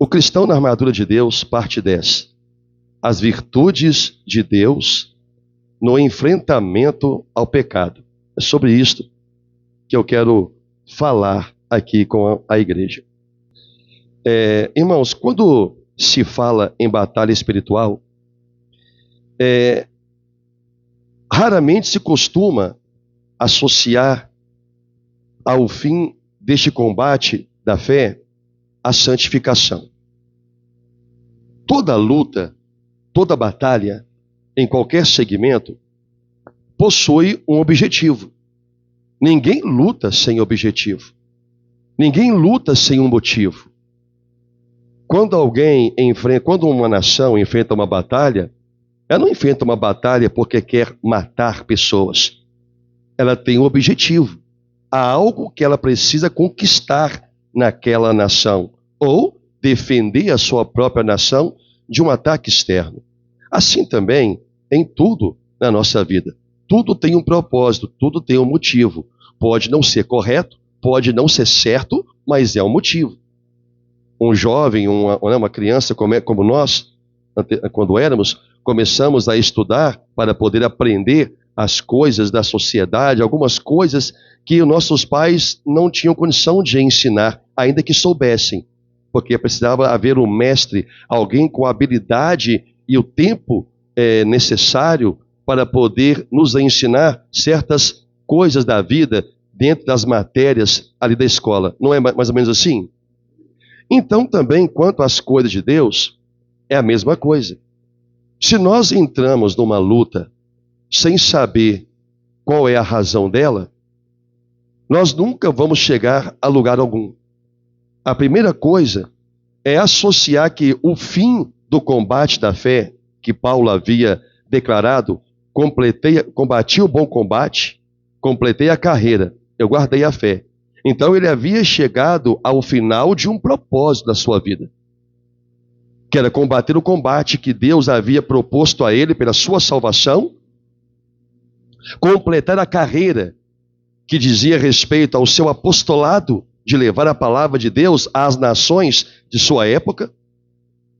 O cristão na armadura de Deus, parte 10. As virtudes de Deus no enfrentamento ao pecado. É sobre isto que eu quero falar aqui com a igreja. Irmãos, quando se fala em batalha espiritual, raramente se costuma associar ao fim deste combate da fé a santificação. Toda luta, toda batalha, em qualquer segmento, possui um objetivo. Ninguém luta sem objetivo. Ninguém luta sem um motivo. Quando uma nação enfrenta uma batalha, ela não enfrenta uma batalha porque quer matar pessoas. Ela tem um objetivo. Há algo que ela precisa conquistar naquela nação, ou defender a sua própria nação de um ataque externo. Assim também em tudo na nossa vida. Tudo tem um propósito, tudo tem um motivo. Pode não ser correto, pode não ser certo, mas é um motivo. Um jovem, uma criança como nós, quando éramos, começamos a estudar para poder aprender as coisas da sociedade, algumas coisas que os nossos pais não tinham condição de ensinar, ainda que soubessem, porque precisava haver um mestre, alguém com a habilidade e o tempo necessário para poder nos ensinar certas coisas da vida dentro das matérias ali da escola. Não é mais ou menos assim? Então também, quanto às coisas de Deus, é a mesma coisa. Se nós entramos numa luta sem saber qual é a razão dela, nós nunca vamos chegar a lugar algum. A primeira coisa é associar que o fim do combate da fé, que Paulo havia declarado, combati o bom combate, completei a carreira, eu guardei a fé. Então ele havia chegado ao final de um propósito da sua vida, que era combater o combate que Deus havia proposto a ele pela sua salvação, completar a carreira que dizia respeito ao seu apostolado de levar a palavra de Deus às nações de sua época.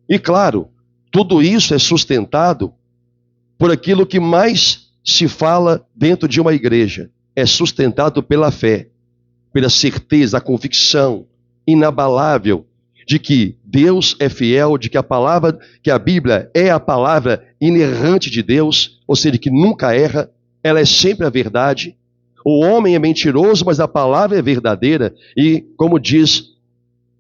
E claro, tudo isso é sustentado por aquilo que mais se fala dentro de uma igreja. É sustentado pela fé, pela certeza, a convicção inabalável de que Deus é fiel, de que a Bíblia é a palavra inerrante de Deus, ou seja, que nunca erra, ela é sempre a verdade. O homem é mentiroso, mas a palavra é verdadeira. E, como diz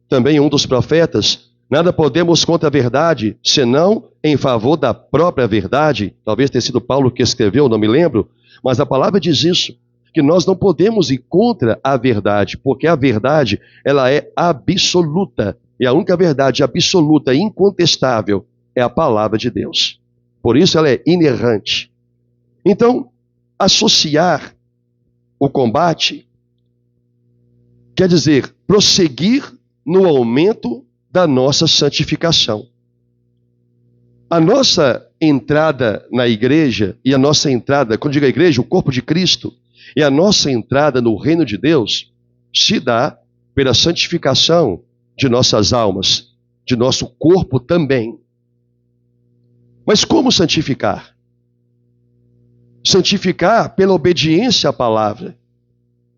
também um dos profetas, nada podemos contra a verdade, senão em favor da própria verdade. Talvez tenha sido Paulo que escreveu, não me lembro, mas a palavra diz isso, que nós não podemos ir contra a verdade, porque a verdade, ela é absoluta. E a única verdade absoluta e incontestável é a palavra de Deus. Por isso ela é inerrante. Então, associar o combate quer dizer prosseguir no aumento da nossa santificação. A nossa entrada na igreja e a nossa entrada, quando digo a igreja, o corpo de Cristo, e a nossa entrada no reino de Deus se dá pela santificação de nossas almas, de nosso corpo também. Mas como santificar? Santificar pela obediência à palavra.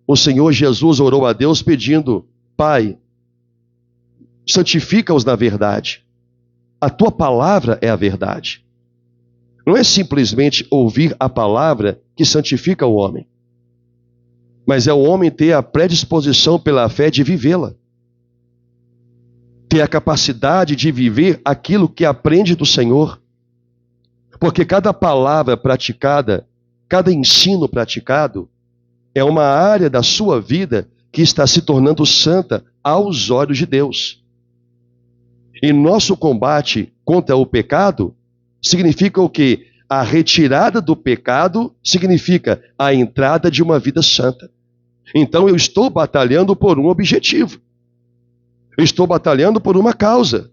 O Senhor Jesus orou a Deus pedindo: Pai, santifica-os na verdade. A tua palavra é a verdade. Não é simplesmente ouvir a palavra que santifica o homem, mas é o homem ter a predisposição pela fé de vivê-la. Ter a capacidade de viver aquilo que aprende do Senhor. Porque cada palavra praticada, cada ensino praticado, é uma área da sua vida que está se tornando santa aos olhos de Deus. E nosso combate contra o pecado significa o quê? A retirada do pecado significa a entrada de uma vida santa. Então eu estou batalhando por um objetivo. Eu estou batalhando por uma causa.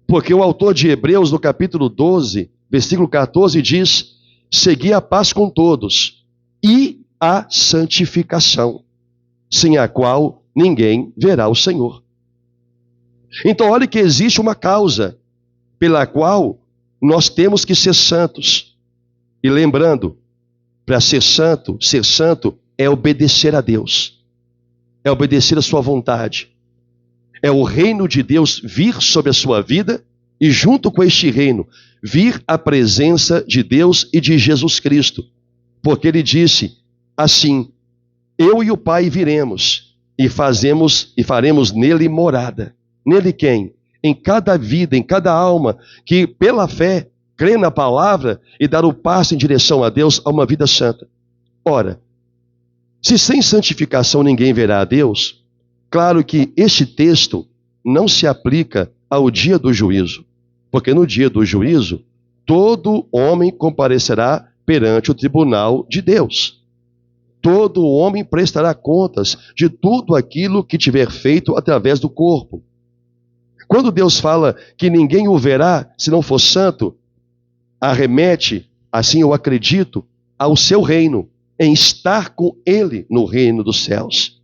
Porque o autor de Hebreus, no capítulo 12, versículo 14, diz: segui a paz com todos e a santificação, sem a qual ninguém verá o Senhor. Então, olha que existe uma causa pela qual nós temos que ser santos. E lembrando, para ser santo é obedecer a Deus, é obedecer a sua vontade, é o reino de Deus vir sobre a sua vida e junto com este reino vir a presença de Deus e de Jesus Cristo, porque ele disse assim: eu e o Pai viremos e faremos nele morada. Nele quem? Em cada vida, em cada alma que pela fé crê na palavra e dar o passo em direção a Deus, a uma vida santa. Ora, se sem santificação ninguém verá a Deus, claro que este texto não se aplica ao dia do juízo, porque no dia do juízo, todo homem comparecerá perante o tribunal de Deus. Todo homem prestará contas de tudo aquilo que tiver feito através do corpo. Quando Deus fala que ninguém o verá se não for santo, arremete, assim eu acredito, ao seu reino, em estar com Ele no reino dos céus.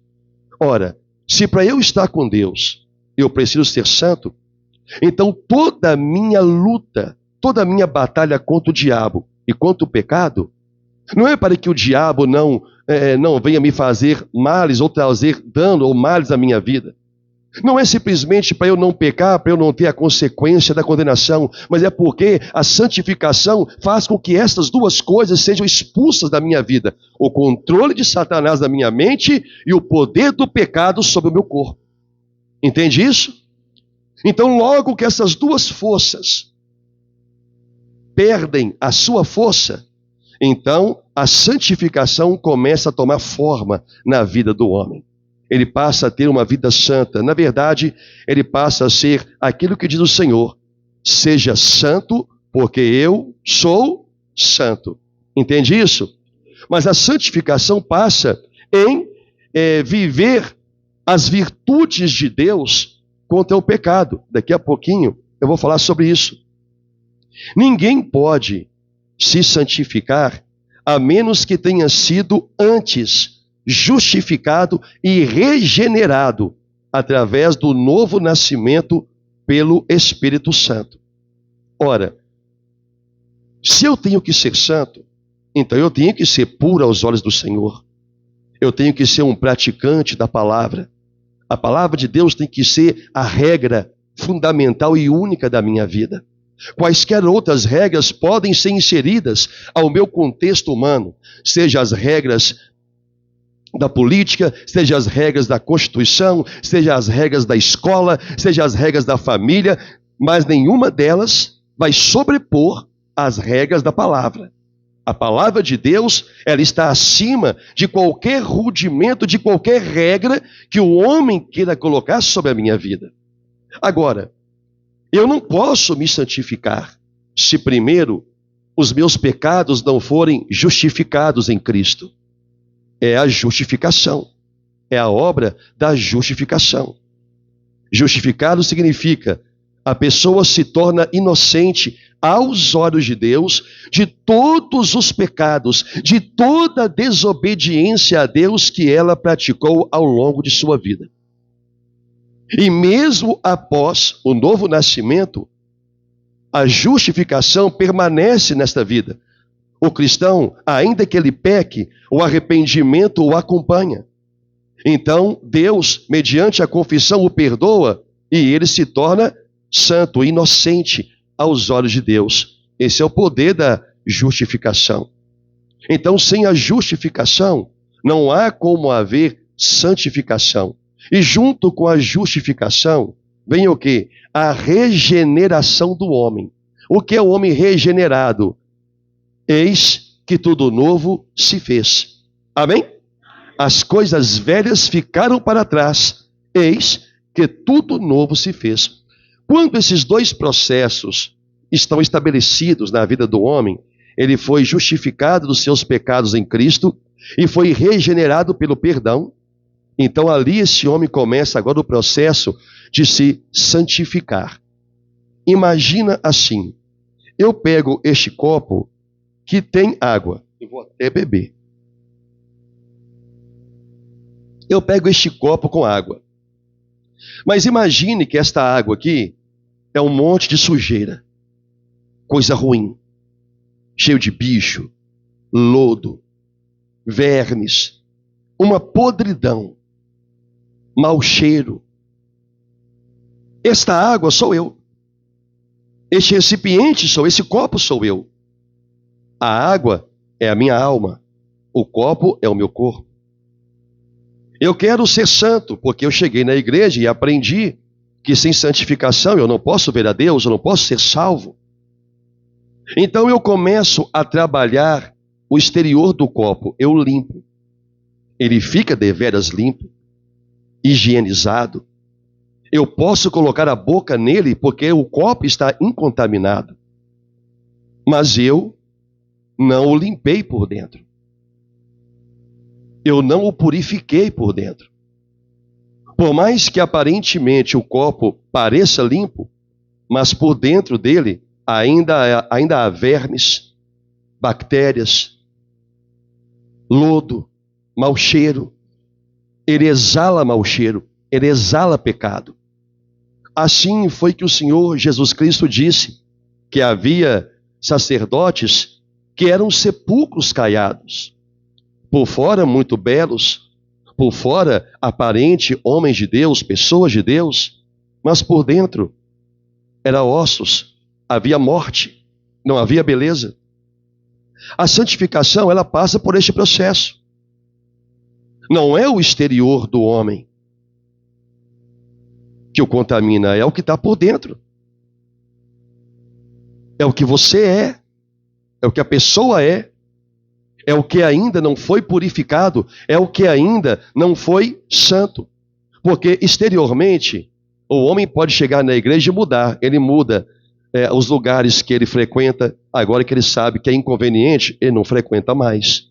Ora, se para eu estar com Deus, eu preciso ser santo, então toda a minha luta, toda a minha batalha contra o diabo e contra o pecado, não é para que o diabo não venha me fazer males ou trazer dano ou males à minha vida. Não é simplesmente para eu não pecar, para eu não ter a consequência da condenação, mas é porque a santificação faz com que estas duas coisas sejam expulsas da minha vida: o controle de Satanás da minha mente e o poder do pecado sobre o meu corpo. Entende isso? Então, logo que essas duas forças perdem a sua força, então a santificação começa a tomar forma na vida do homem. Ele passa a ter uma vida santa. Na verdade, ele passa a ser aquilo que diz o Senhor: seja santo, porque eu sou santo. Entende isso? Mas a santificação passa em viver as virtudes de Deus contra o pecado. Daqui a pouquinho eu vou falar sobre isso. Ninguém pode se santificar a menos que tenha sido antes justificado e regenerado através do novo nascimento pelo Espírito Santo. Ora, se eu tenho que ser santo, então eu tenho que ser puro aos olhos do Senhor. Eu tenho que ser um praticante da palavra. A palavra de Deus tem que ser a regra fundamental e única da minha vida. Quaisquer outras regras podem ser inseridas ao meu contexto humano, seja as regras da política, seja as regras da Constituição, seja as regras da escola, seja as regras da família, mas nenhuma delas vai sobrepor as regras da palavra. A palavra de Deus, ela está acima de qualquer rudimento, de qualquer regra que o homem queira colocar sobre a minha vida. Agora, eu não posso me santificar se primeiro os meus pecados não forem justificados em Cristo. É a justificação, é a obra da justificação. Justificado significa a pessoa se torna inocente aos olhos de Deus de todos os pecados, de toda a desobediência a Deus que ela praticou ao longo de sua vida. E mesmo após o novo nascimento, a justificação permanece nesta vida. O cristão, ainda que ele peque, o arrependimento o acompanha. Então, Deus, mediante a confissão, o perdoa e ele se torna santo, inocente aos olhos de Deus. Esse é o poder da justificação. Então, sem a justificação, não há como haver santificação. E junto com a justificação, vem o quê? A regeneração do homem. O que é o homem regenerado? Eis que tudo novo se fez. Amém? As coisas velhas ficaram para trás. Eis que tudo novo se fez. Quando esses dois processos estão estabelecidos na vida do homem, ele foi justificado dos seus pecados em Cristo e foi regenerado pelo perdão. Então ali esse homem começa agora o processo de se santificar. Imagina assim: eu pego este copo que tem água, eu vou até beber. Eu pego este copo com água. Mas imagine que esta água aqui é um monte de sujeira, coisa ruim, cheio de bicho, lodo, vermes, uma podridão, mau cheiro. Esta água sou eu. Este recipiente sou, esse copo sou eu. A água é a minha alma. O copo é o meu corpo. Eu quero ser santo, porque eu cheguei na igreja e aprendi que sem santificação eu não posso ver a Deus, eu não posso ser salvo. Então eu começo a trabalhar o exterior do copo, eu limpo. Ele fica deveras limpo, higienizado. Eu posso colocar a boca nele porque o copo está incontaminado. Mas eu não o limpei por dentro. Eu não o purifiquei por dentro. Por mais que aparentemente o copo pareça limpo, mas por dentro dele ainda há vermes, bactérias, lodo, mau cheiro. Ele exala mau cheiro, ele exala pecado. Assim foi que o Senhor Jesus Cristo disse que havia sacerdotes que eram sepulcros caiados, por fora muito belos, por fora aparente homens de Deus, pessoas de Deus, mas por dentro era ossos, havia morte, não havia beleza. A santificação, ela passa por este processo. Não é o exterior do homem que o contamina, é o que está por dentro. É o que você é o que a pessoa é o que ainda não foi purificado, é o que ainda não foi santo. Porque exteriormente, o homem pode chegar na igreja e mudar, ele muda os lugares que ele frequenta, agora que ele sabe que é inconveniente, ele não frequenta mais.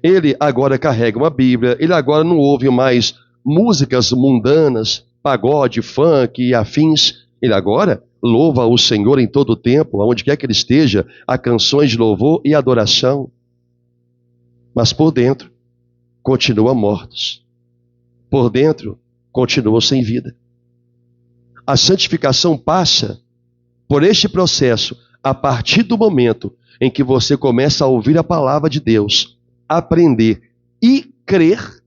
Ele agora carrega uma Bíblia, ele agora não ouve mais músicas mundanas, pagode, funk e afins. Ele agora louva o Senhor em todo o tempo, aonde quer que ele esteja, há canções de louvor e adoração. Mas por dentro, continua mortos. Por dentro, continua sem vida. A santificação passa por este processo a partir do momento em que você começa a ouvir a palavra de Deus, aprender e crer,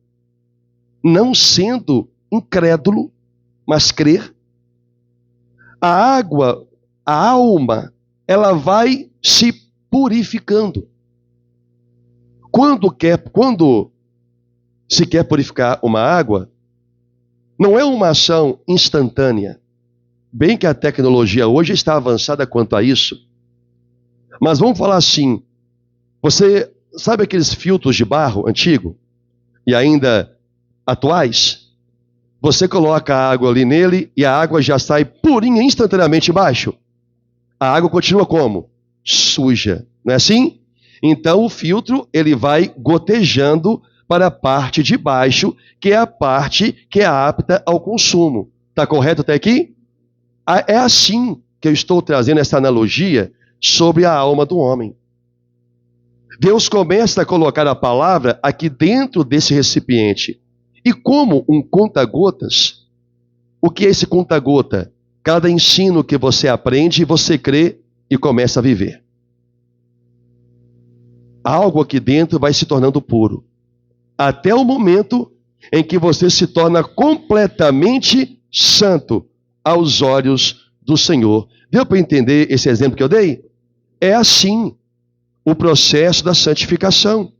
não sendo incrédulo, mas crer. A água, a alma, ela vai se purificando. Quando se quer purificar uma água, não é uma ação instantânea. Bem que a tecnologia hoje está avançada quanto a isso. Mas vamos falar assim, você sabe aqueles filtros de barro antigo e ainda atuais? Você coloca a água ali nele e a água já sai purinha instantaneamente embaixo. A água continua como? Suja, não é assim? Então o filtro ele vai gotejando para a parte de baixo, que é a parte que é apta ao consumo. Está correto até aqui? É assim que eu estou trazendo essa analogia sobre a alma do homem. Deus começa a colocar a palavra aqui dentro desse recipiente. E como um conta-gotas, o que é esse conta-gota? Cada ensino que você aprende, você crê e começa a viver. Algo aqui dentro vai se tornando puro. Até o momento em que você se torna completamente santo aos olhos do Senhor. Deu para entender esse exemplo que eu dei? É assim o processo da santificação.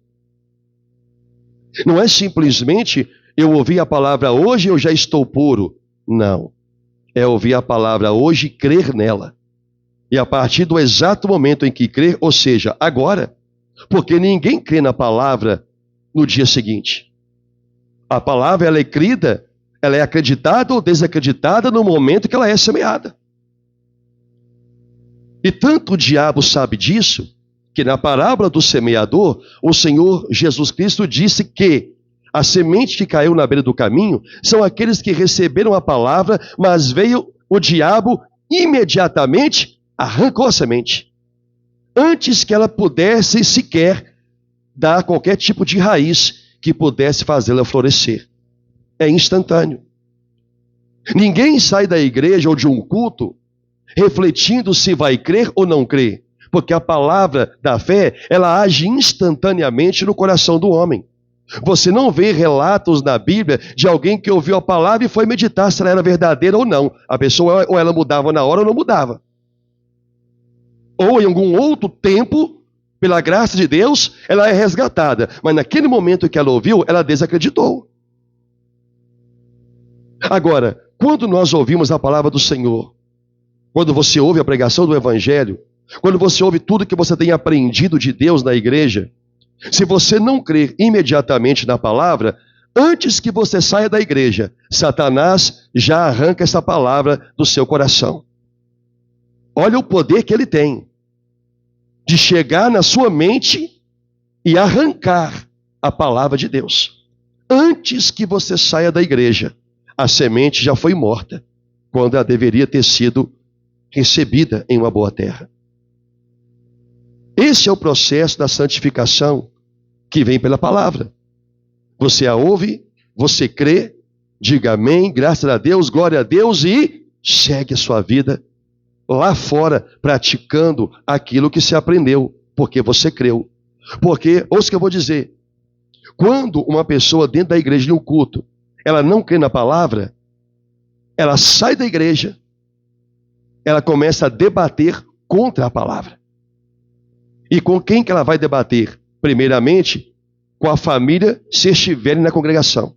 Não é simplesmente eu ouvi a palavra hoje e eu já estou puro. Não. É ouvir a palavra hoje e crer nela. E a partir do exato momento em que crer, ou seja, agora, porque ninguém crê na palavra no dia seguinte. A palavra ela é crida, ela é acreditada ou desacreditada no momento que ela é semeada. E tanto o diabo sabe disso, que na parábola do semeador, o Senhor Jesus Cristo disse que a semente que caiu na beira do caminho são aqueles que receberam a palavra, mas veio o diabo imediatamente, arrancou a semente, antes que ela pudesse sequer dar qualquer tipo de raiz que pudesse fazê-la florescer. É instantâneo. Ninguém sai da igreja ou de um culto refletindo se vai crer ou não crer, porque a palavra da fé, ela age instantaneamente no coração do homem. Você não vê relatos na Bíblia de alguém que ouviu a palavra e foi meditar se ela era verdadeira ou não. A pessoa ou ela mudava na hora ou não mudava. Ou em algum outro tempo, pela graça de Deus, ela é resgatada. Mas naquele momento que ela ouviu, ela desacreditou. Agora, quando nós ouvimos a palavra do Senhor, quando você ouve a pregação do Evangelho, quando você ouve tudo que você tem aprendido de Deus na igreja, se você não crer imediatamente na palavra, antes que você saia da igreja, Satanás já arranca essa palavra do seu coração. Olha o poder que ele tem de chegar na sua mente e arrancar a palavra de Deus. Antes que você saia da igreja, a semente já foi morta, quando ela deveria ter sido recebida em uma boa terra. Esse é o processo da santificação que vem pela palavra. Você a ouve, você crê, diga amém, graças a Deus, glória a Deus e segue a sua vida lá fora, praticando aquilo que se aprendeu, porque você creu. Porque, ouça o que eu vou dizer, quando uma pessoa dentro da igreja de um culto, ela não crê na palavra, ela sai da igreja, ela começa a debater contra a palavra. E com quem que ela vai debater? Primeiramente, com a família, se estiverem na congregação.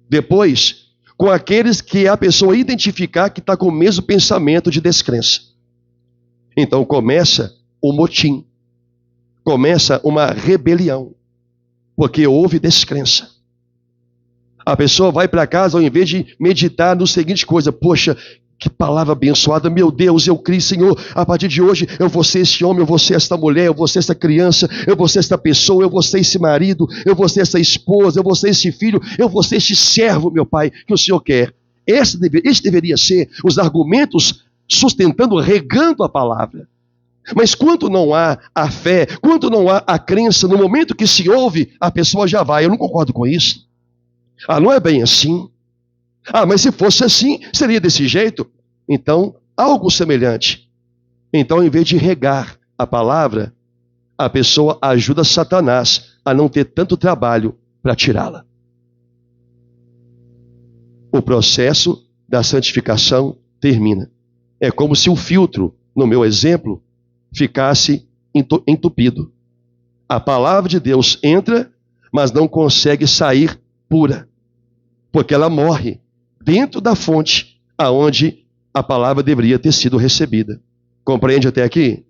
Depois, com aqueles que a pessoa identificar que está com o mesmo pensamento de descrença. Então começa o motim. Começa uma rebelião. Porque houve descrença. A pessoa vai para casa ao invés de meditar no seguinte coisa: poxa, que palavra abençoada, meu Deus, eu criei, Senhor, a partir de hoje eu vou ser esse homem, eu vou ser esta mulher, eu vou ser essa criança, eu vou ser esta pessoa, eu vou ser esse marido, eu vou ser essa esposa, eu vou ser esse filho, eu vou ser este servo, meu Pai, que o Senhor quer. Esse deveria ser os argumentos sustentando, regando a palavra. Mas quando não há a fé, quando não há a crença, no momento que se ouve, a pessoa já vai: eu não concordo com isso. Ah, não é bem assim. Ah, mas se fosse assim, seria desse jeito? Então, algo semelhante. Então, em vez de regar a palavra, a pessoa ajuda Satanás a não ter tanto trabalho para tirá-la. O processo da santificação termina. É como se o filtro, no meu exemplo, ficasse entupido. A palavra de Deus entra, mas não consegue sair pura, porque ela morre dentro da fonte aonde a palavra deveria ter sido recebida. Compreende até aqui?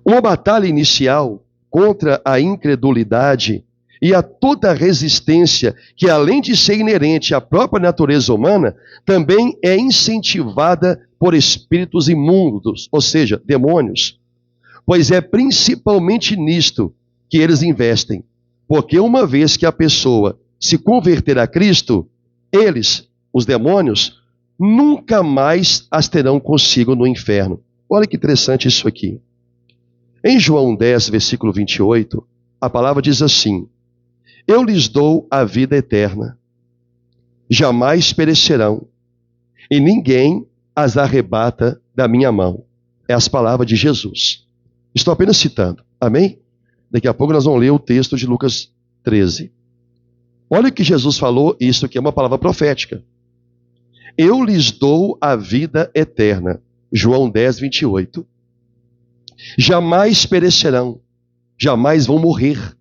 Uma batalha inicial contra a incredulidade e a toda a resistência que, além de ser inerente à própria natureza humana, também é incentivada por espíritos imundos, ou seja, demônios. Pois é principalmente nisto que eles investem. Porque uma vez que a pessoa se converter a Cristo, eles, os demônios, nunca mais as terão consigo no inferno. Olha que interessante isso aqui. Em João 10, versículo 28, a palavra diz assim: eu lhes dou a vida eterna, jamais perecerão, e ninguém as arrebata da minha mão. É as palavras de Jesus. Estou apenas citando, amém? Daqui a pouco nós vamos ler o texto de Lucas 13. Olha o que Jesus falou, isso aqui é uma palavra profética. Eu lhes dou a vida eterna. João 10, 28. Jamais perecerão, jamais vão morrer.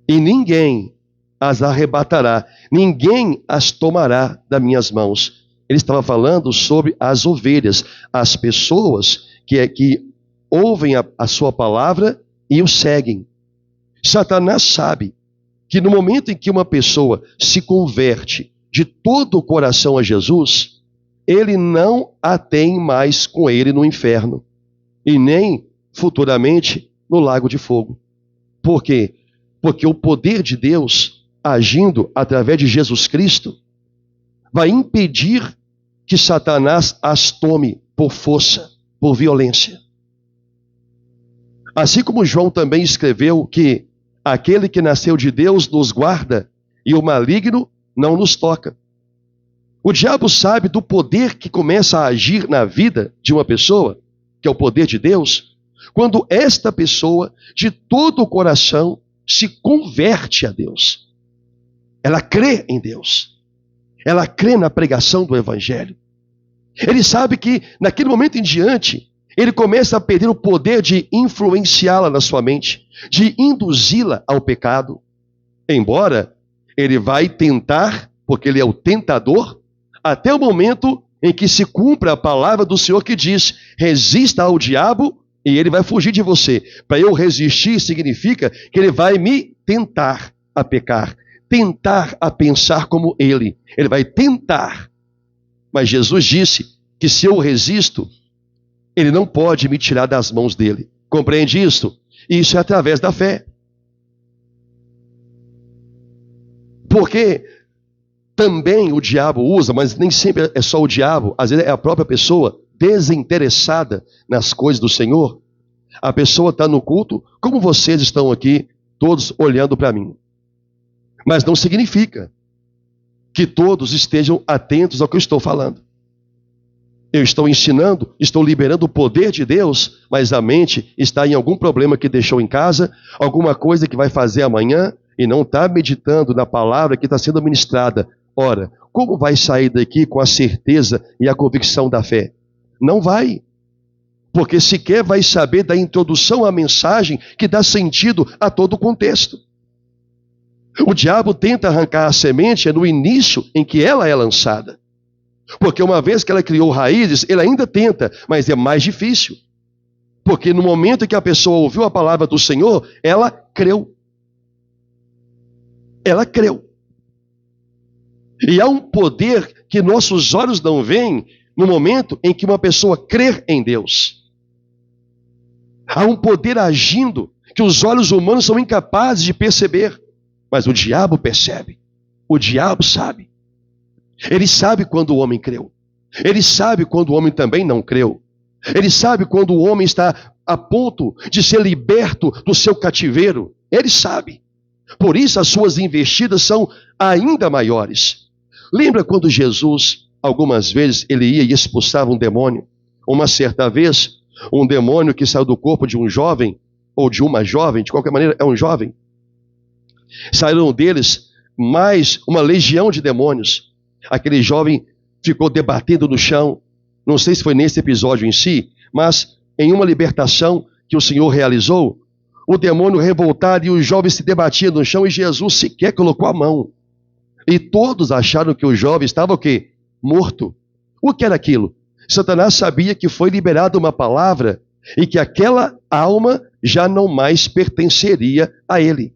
E ninguém as arrebatará, ninguém as tomará das minhas mãos. Ele estava falando sobre as ovelhas, as pessoas que ouvem a sua palavra e o seguem. Satanás sabe que no momento em que uma pessoa se converte de todo o coração a Jesus, ele não a tem mais com ele no inferno, e nem futuramente no lago de fogo. Por quê? Porque o poder de Deus, agindo através de Jesus Cristo, vai impedir que Satanás as tome por força, por violência. Assim como João também escreveu que aquele que nasceu de Deus nos guarda e o maligno não nos toca. O diabo sabe do poder que começa a agir na vida de uma pessoa, que é o poder de Deus, quando esta pessoa, de todo o coração, se converte a Deus. Ela crê em Deus. Ela crê na pregação do Evangelho. Ele sabe que, naquele momento em diante, ele começa a perder o poder de influenciá-la na sua mente, de induzi-la ao pecado. Embora ele vai tentar, porque ele é o tentador, até o momento em que se cumpra a palavra do Senhor que diz: resista ao diabo e ele vai fugir de você. Para eu resistir significa que ele vai me tentar a pecar, tentar a pensar como ele. Ele vai tentar. Mas Jesus disse que se eu resisto, ele não pode me tirar das mãos dele. Compreende isso? Isso é através da fé. Porque também o diabo usa, mas nem sempre é só o diabo, às vezes é a própria pessoa desinteressada nas coisas do Senhor. A pessoa está no culto, como vocês estão aqui, todos olhando para mim. Mas não significa que todos estejam atentos ao que eu estou falando. Eu estou ensinando, estou liberando o poder de Deus, mas a mente está em algum problema que deixou em casa, alguma coisa que vai fazer amanhã, e não está meditando na palavra que está sendo ministrada. Ora, como vai sair daqui com a certeza e a convicção da fé? Não vai. Porque sequer vai saber da introdução à mensagem que dá sentido a todo o contexto. O diabo tenta arrancar a semente no início em que ela é lançada. Porque uma vez que ela criou raízes, ele ainda tenta, mas é mais difícil. Porque no momento em que a pessoa ouviu a palavra do Senhor, ela creu. Ela creu. E há um poder que nossos olhos não veem no momento em que uma pessoa crê em Deus. Há um poder agindo que os olhos humanos são incapazes de perceber. Mas o diabo percebe. O diabo sabe. Ele sabe quando o homem creu. Ele sabe quando o homem também não creu. Ele sabe quando o homem está a ponto de ser liberto do seu cativeiro. Ele sabe. Por isso as suas investidas são ainda maiores. Lembra quando Jesus, algumas vezes, ele ia e expulsava um demônio? Uma certa vez, um demônio que saiu do corpo de um jovem, ou de uma jovem, de qualquer maneira é um jovem. Saíram deles mais uma legião de demônios. Aquele jovem ficou debatendo no chão. Não sei se foi nesse episódio em si, mas em uma libertação que o Senhor realizou, o demônio revoltado e o jovem se debatia no chão e Jesus sequer colocou a mão. E todos acharam que o jovem estava o quê? Morto. O que era aquilo? Satanás sabia que foi liberada uma palavra e que aquela alma já não mais pertenceria a ele.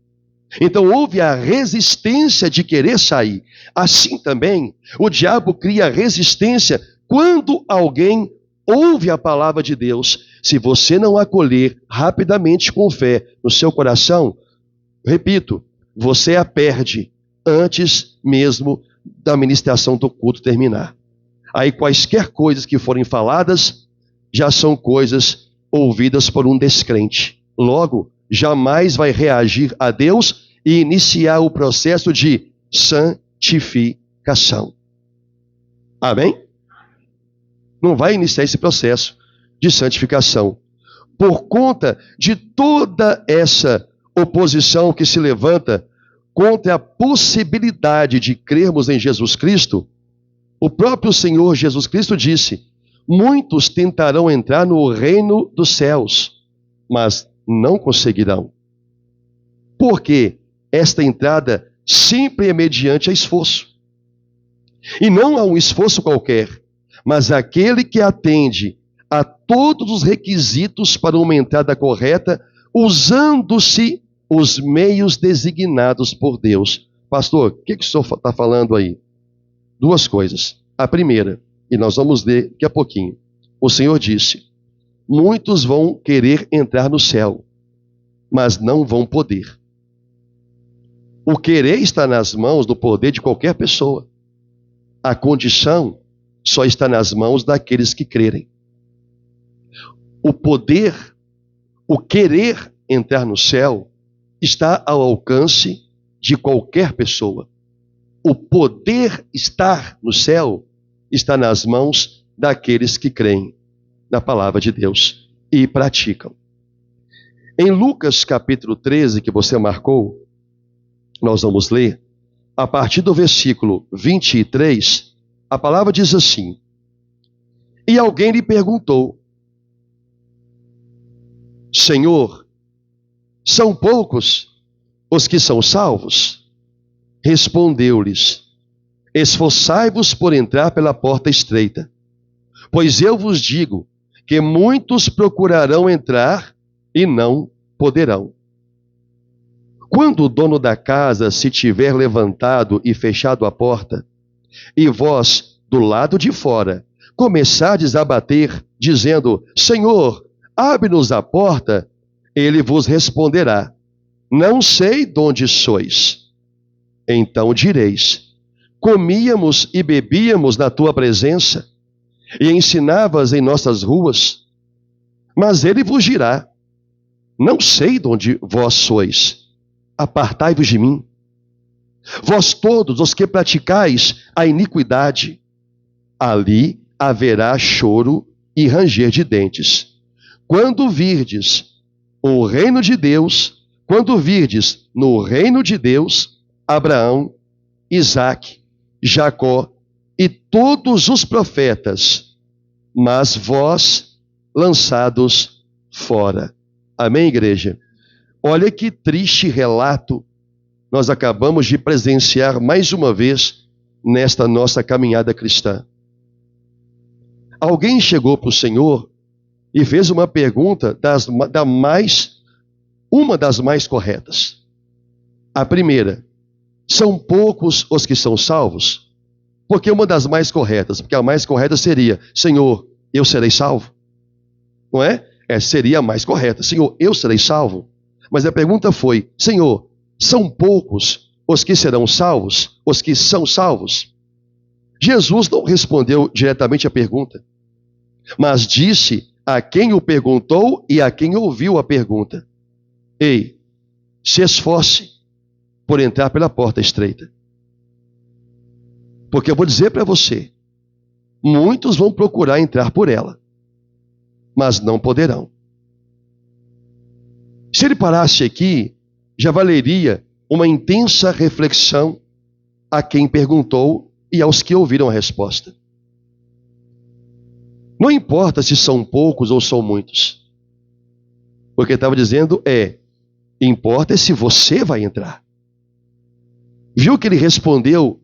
Então houve a resistência de querer sair. Assim também, o diabo cria resistência quando alguém ouve a palavra de Deus. Se você não acolher rapidamente com fé no seu coração, repito, você a perde antes mesmo da ministração do culto terminar. Aí quaisquer coisas que forem faladas já são coisas ouvidas por um descrente. Logo, jamais vai reagir a Deus e iniciar o processo de santificação. Amém? Não vai iniciar esse processo de santificação. Por conta de toda essa oposição que se levanta contra a possibilidade de crermos em Jesus Cristo, o próprio Senhor Jesus Cristo disse: muitos tentarão entrar no reino dos céus, mas não conseguirão. Porque esta entrada sempre é mediante a esforço. E não há um esforço qualquer, mas aquele que atende a todos os requisitos para uma entrada correta, usando-se os meios designados por Deus. Pastor, o que o senhor está falando aí? Duas coisas. A primeira, e nós vamos ler daqui a pouquinho. O Senhor disse: muitos vão querer entrar no céu, mas não vão poder. O querer está nas mãos do poder de qualquer pessoa. A condição só está nas mãos daqueles que crerem. O poder, o querer entrar no céu, está ao alcance de qualquer pessoa. o poder estar no céu está nas mãos daqueles que creem na palavra de Deus e praticam. Em Lucas capítulo 13, que você marcou, nós vamos ler, a partir do versículo 23, a palavra diz assim: E alguém lhe perguntou: Senhor, são poucos os que são salvos? Respondeu-lhes: Esforçai-vos por entrar pela porta estreita, pois eu vos digo que muitos procurarão entrar e não poderão. Quando o dono da casa se tiver levantado e fechado a porta, e vós, do lado de fora, começardes a bater, dizendo: Senhor, abre-nos a porta, ele vos responderá: Não sei de onde sois. Então direis: Comíamos e bebíamos na tua presença, e ensinavas em nossas ruas. Mas ele vos dirá: Não sei de onde vós sois, apartai-vos de mim. Vós todos os que praticais a iniquidade, ali haverá choro e ranger de dentes. Quando virdes o reino de Deus, quando virdes no reino de Deus Abraão, Isaque, Jacó e todos os profetas, mas vós lançados fora. Amém, igreja? Olha que triste relato nós acabamos de presenciar mais uma vez nesta nossa caminhada cristã. Alguém chegou para o Senhor e fez uma pergunta uma das mais corretas. A primeira: são poucos os que são salvos? Porque uma das mais corretas, porque a mais correta seria: Senhor, eu serei salvo. Não é? Seria a mais correta: Senhor, eu serei salvo. Mas a pergunta foi: Senhor, são poucos os que serão salvos? Os que são salvos? Jesus não respondeu diretamente a pergunta, mas disse a quem o perguntou e a quem ouviu a pergunta: Ei, se esforce por entrar pela porta estreita. Porque eu vou dizer para você, muitos vão procurar entrar por ela, mas não poderão. Se ele parasse aqui, já valeria uma intensa reflexão a quem perguntou e aos que ouviram a resposta. Não importa se são poucos ou são muitos. O que ele estava dizendo importa se você vai entrar. Viu que ele respondeu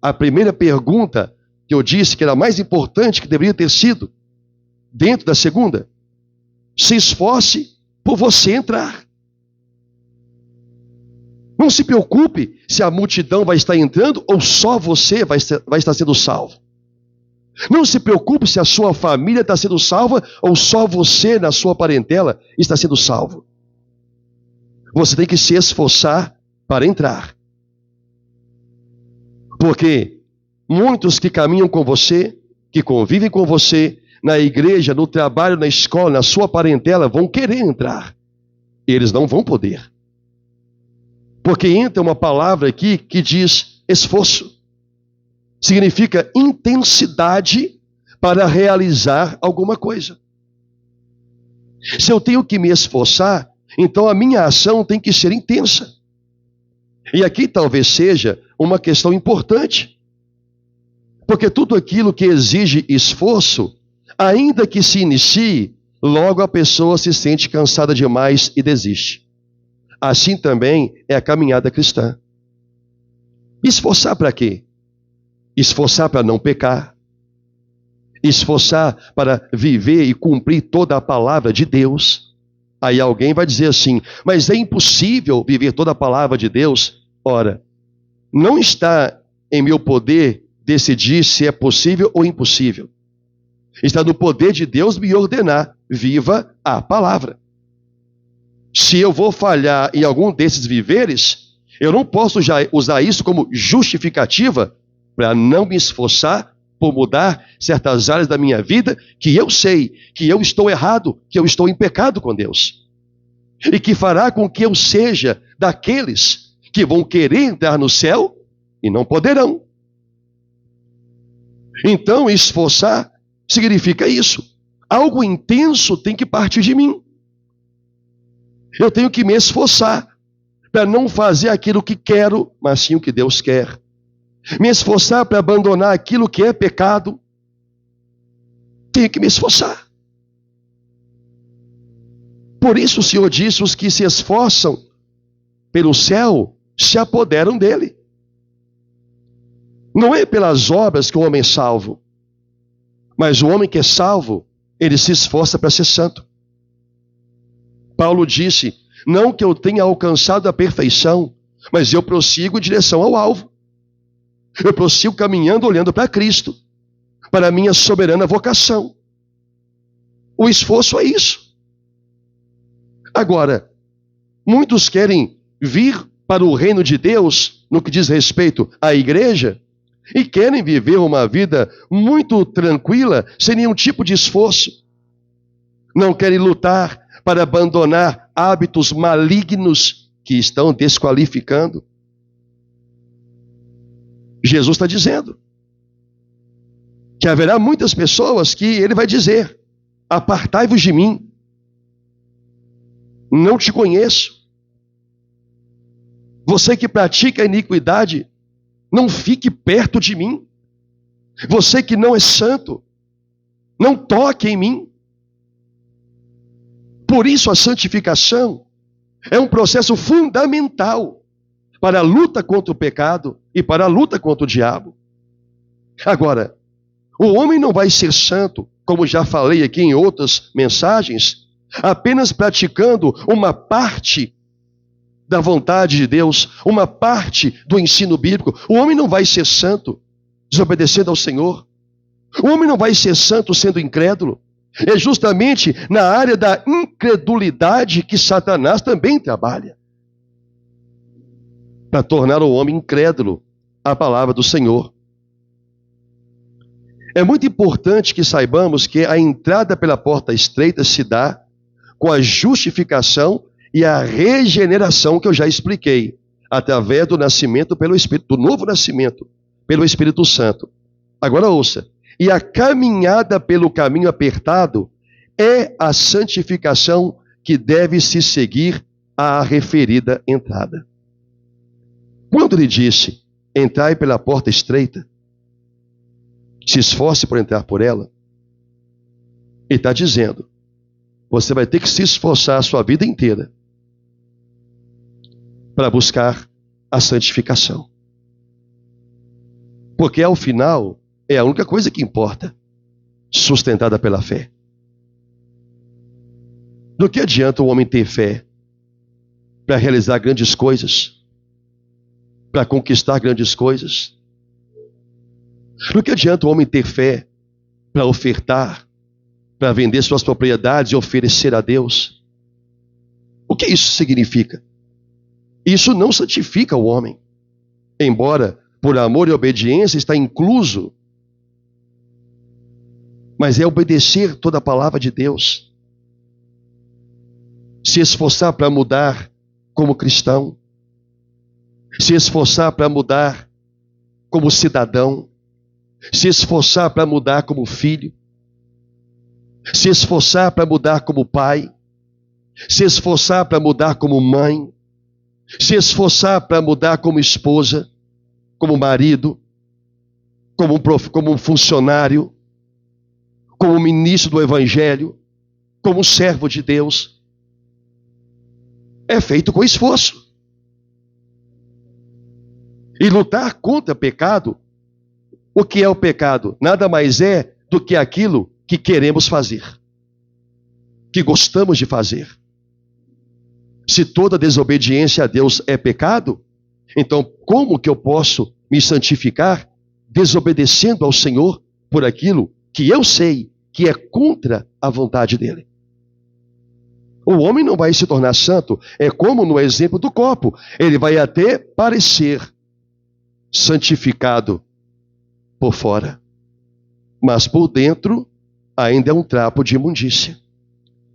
a primeira pergunta que eu disse que era a mais importante, que deveria ter sido, dentro da segunda? Se esforce por você entrar. Não se preocupe se a multidão vai estar entrando ou só você vai estar sendo salvo. Não se preocupe se a sua família está sendo salva ou só você na sua parentela está sendo salvo. Você tem que se esforçar para entrar. Porque muitos que caminham com você, que convivem com você, na igreja, no trabalho, na escola, na sua parentela, vão querer entrar. Eles não vão poder. Porque entra uma palavra aqui que diz esforço. Significa intensidade para realizar alguma coisa. Se eu tenho que me esforçar, então a minha ação tem que ser intensa. E aqui talvez seja uma questão importante. Porque tudo aquilo que exige esforço, ainda que se inicie, logo a pessoa se sente cansada demais e desiste. Assim também é a caminhada cristã. Esforçar para quê? Esforçar para não pecar. Esforçar para viver e cumprir toda a palavra de Deus. Aí alguém vai dizer assim: mas é impossível viver toda a palavra de Deus. Ora, não está em meu poder decidir se é possível ou impossível. Está no poder de Deus me ordenar: viva a palavra. Se eu vou falhar em algum desses viveres, eu não posso já usar isso como justificativa para não me esforçar por mudar certas áreas da minha vida que eu sei que eu estou errado, que eu estou em pecado com Deus. E que fará com que eu seja daqueles que vão querer entrar no céu, e não poderão. Então, esforçar significa isso. Algo intenso tem que partir de mim. Eu tenho que me esforçar para não fazer aquilo que quero, mas sim o que Deus quer. Me esforçar para abandonar aquilo que é pecado. Tenho que me esforçar. Por isso o Senhor disse: os que se esforçam pelo céu se apoderam dele. Não é pelas obras que o homem é salvo, mas o homem que é salvo, ele se esforça para ser santo. Paulo disse: não que eu tenha alcançado a perfeição, mas eu prossigo em direção ao alvo. Eu prossigo caminhando, olhando para Cristo, para a minha soberana vocação. O esforço é isso. Agora, muitos querem vir para o reino de Deus, no que diz respeito à igreja, e querem viver uma vida muito tranquila, sem nenhum tipo de esforço. Não querem lutar para abandonar hábitos malignos que estão desqualificando. Jesus está dizendo que haverá muitas pessoas que ele vai dizer: apartai-vos de mim, não te conheço. Você que pratica a iniquidade, não fique perto de mim. Você que não é santo, não toque em mim. Por isso a santificação é um processo fundamental para a luta contra o pecado e para a luta contra o diabo. Agora, o homem não vai ser santo, como já falei aqui em outras mensagens, apenas praticando uma parte da vontade de Deus, uma parte do ensino bíblico. O homem não vai ser santo desobedecendo ao Senhor. O homem não vai ser santo sendo incrédulo. É justamente na área da incredulidade que Satanás também trabalha, para tornar o homem incrédulo à palavra do Senhor. É muito importante que saibamos que a entrada pela porta estreita se dá com a justificação e a regeneração que eu já expliquei, através do nascimento pelo Espírito, do novo nascimento pelo Espírito Santo. Agora ouça: e a caminhada pelo caminho apertado é a santificação que deve se seguir à referida entrada. Quando ele disse: entrai pela porta estreita, se esforce por entrar por ela, ele está dizendo: você vai ter que se esforçar a sua vida inteira para buscar a santificação. Porque ao final é a única coisa que importa, sustentada pela fé. Do que adianta o homem ter fé para realizar grandes coisas, para conquistar grandes coisas? Do que adianta o homem ter fé para ofertar, para vender suas propriedades e oferecer a Deus? O que isso significa? Isso não santifica o homem, embora por amor e obediência está incluso, mas é obedecer toda a palavra de Deus, se esforçar para mudar como cristão, se esforçar para mudar como cidadão, se esforçar para mudar como filho, se esforçar para mudar como pai, se esforçar para mudar como mãe, se esforçar para mudar como esposa, como marido, como um funcionário, como ministro do Evangelho, como servo de Deus. É feito com esforço. E lutar contra pecado, o que é o pecado? Nada mais é do que aquilo que queremos fazer, que gostamos de fazer. Se toda desobediência a Deus é pecado, então como que eu posso me santificar desobedecendo ao Senhor por aquilo que eu sei que é contra a vontade dele? O homem não vai se tornar santo, é como no exemplo do copo, ele vai até parecer santificado por fora, mas por dentro ainda é um trapo de imundícia,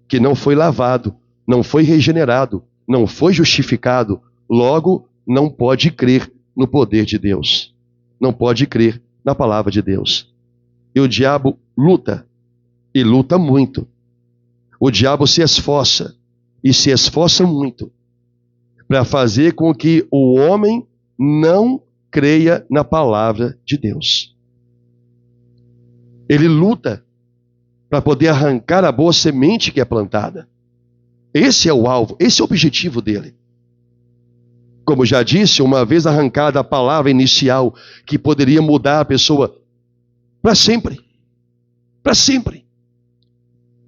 que não foi lavado, não foi regenerado, não foi justificado, logo não pode crer no poder de Deus, não pode crer na palavra de Deus. E o diabo luta, e luta muito. O diabo se esforça, e se esforça muito, para fazer com que o homem não creia na palavra de Deus. Ele luta para poder arrancar a boa semente que é plantada. Esse é o alvo, esse é o objetivo dele. Como já disse, uma vez arrancada a palavra inicial que poderia mudar a pessoa para sempre. Para sempre.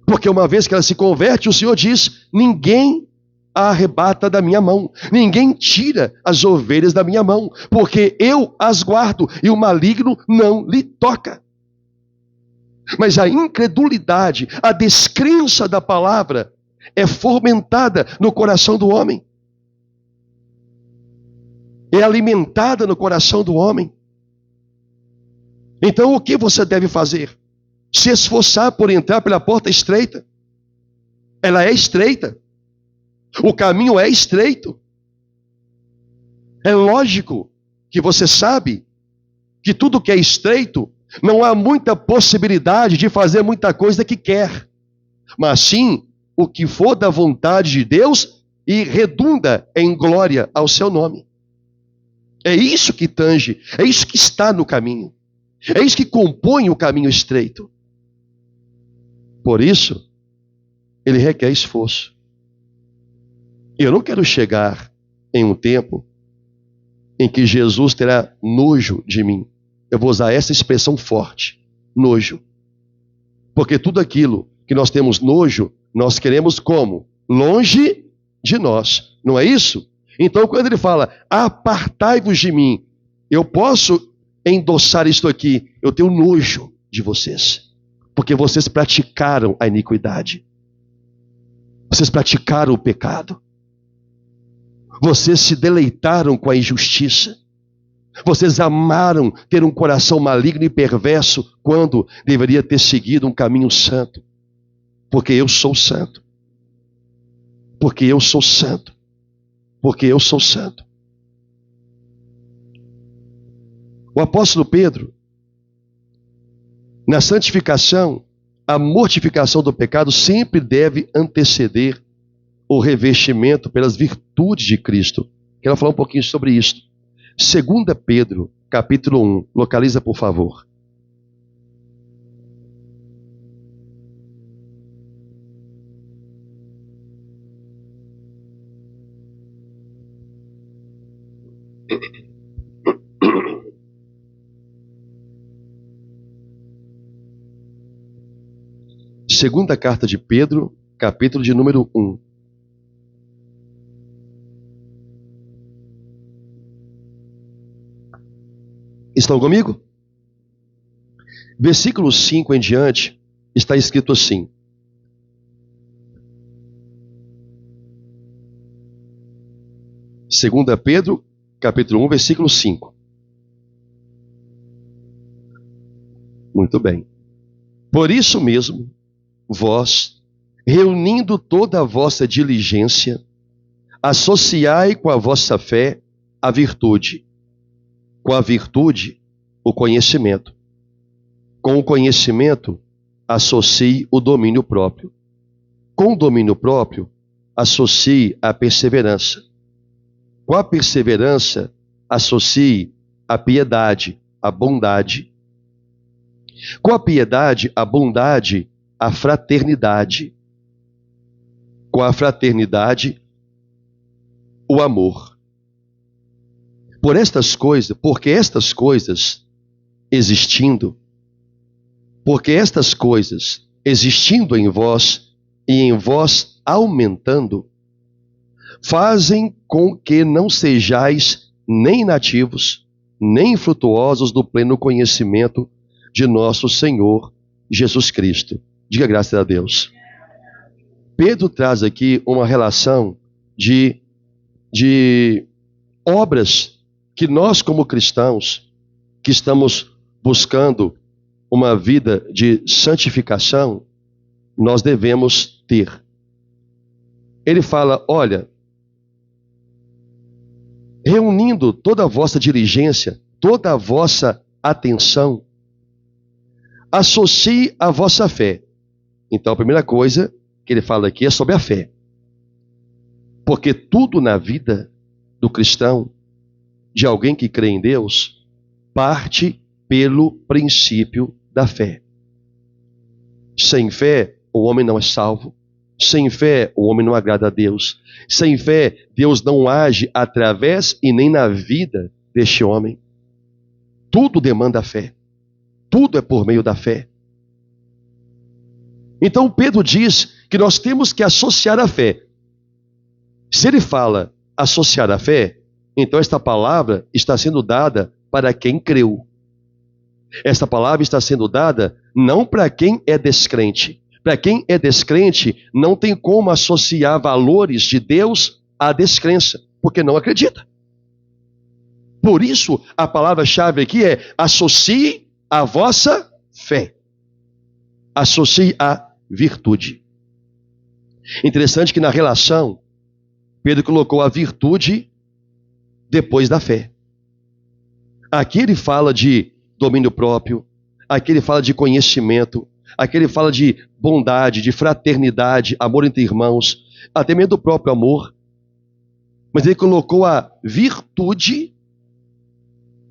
Porque uma vez que ela se converte, o Senhor diz: ninguém a arrebata da minha mão, ninguém tira as ovelhas da minha mão, porque eu as guardo e o maligno não lhe toca. Mas a incredulidade, a descrença da palavra é fomentada no coração do homem. É alimentada no coração do homem. Então o que você deve fazer? Se esforçar por entrar pela porta estreita. Ela é estreita. O caminho é estreito. É lógico que você sabe que tudo que é estreito, não há muita possibilidade de fazer muita coisa que quer. Mas sim, o que for da vontade de Deus e redunda em glória ao seu nome. É isso que tange, é isso que está no caminho. É isso que compõe o caminho estreito. Por isso, ele requer esforço. Eu não quero chegar em um tempo em que Jesus terá nojo de mim. Eu vou usar essa expressão forte, nojo. Porque tudo aquilo que nós temos nojo, nós queremos como? Longe de nós. Não é isso? Então, quando ele fala, apartai-vos de mim, eu posso endossar isto aqui, eu tenho nojo de vocês. Porque vocês praticaram a iniquidade. Vocês praticaram o pecado. Vocês se deleitaram com a injustiça. Vocês amaram ter um coração maligno e perverso quando deveria ter seguido um caminho santo. Porque eu sou santo. Porque eu sou santo. Porque eu sou santo. O apóstolo Pedro, na santificação, a mortificação do pecado sempre deve anteceder o revestimento pelas virtudes de Cristo. Quero falar um pouquinho sobre isso. 2 Pedro, capítulo 1. Localiza, por favor. Segunda carta de Pedro, capítulo de número 1. Estão comigo? Versículo 5 em diante, está escrito assim. Segunda Pedro, capítulo 1, versículo 5. Muito bem. Por isso mesmo, vós, reunindo toda a vossa diligência, associai com a vossa fé a virtude. Com a virtude, o conhecimento. Com o conhecimento, associe o domínio próprio. Com o domínio próprio, associe a perseverança. Com a perseverança, associe a piedade, a bondade. Com a piedade, a bondade, a fraternidade. Com a fraternidade, o amor. Porque estas coisas existindo em vós e em vós aumentando, fazem com que não sejais nem nativos, nem frutuosos do pleno conhecimento de nosso Senhor Jesus Cristo. Diga graças a Deus. Pedro traz aqui uma relação de obras que nós, como cristãos, que estamos buscando uma vida de santificação, nós devemos ter. Ele fala, olha, reunindo toda a vossa diligência, toda a vossa atenção, associe a vossa fé. Então, a primeira coisa que ele fala aqui é sobre a fé. Porque tudo na vida do cristão, de alguém que crê em Deus, parte pelo princípio da fé. Sem fé, o homem não é salvo. Sem fé, o homem não agrada a Deus. Sem fé, Deus não age através e nem na vida deste homem. Tudo demanda fé. Tudo é por meio da fé. Então Pedro diz que nós temos que associar a fé. Se ele fala associar a fé, então esta palavra está sendo dada para quem creu. Esta palavra está sendo dada não para quem é descrente. Para quem é descrente, não tem como associar valores de Deus à descrença, porque não acredita. Por isso, a palavra-chave aqui é associe a vossa fé. Associe a virtude. Interessante que na relação, Pedro colocou a virtude depois da fé. Aqui ele fala de domínio próprio, aqui ele fala de conhecimento, aqui ele fala de bondade, de fraternidade, amor entre irmãos, até mesmo do próprio amor. Mas ele colocou a virtude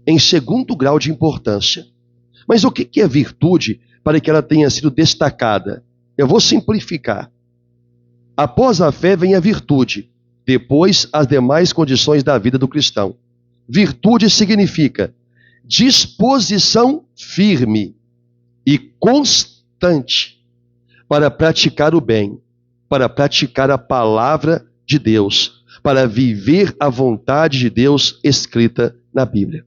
em segundo grau de importância. Mas o que é virtude para que ela tenha sido destacada? Eu vou simplificar. Após a fé vem a virtude, depois as demais condições da vida do cristão. Virtude significa disposição firme e constante para praticar o bem, para praticar a palavra de Deus, para viver a vontade de Deus escrita na Bíblia.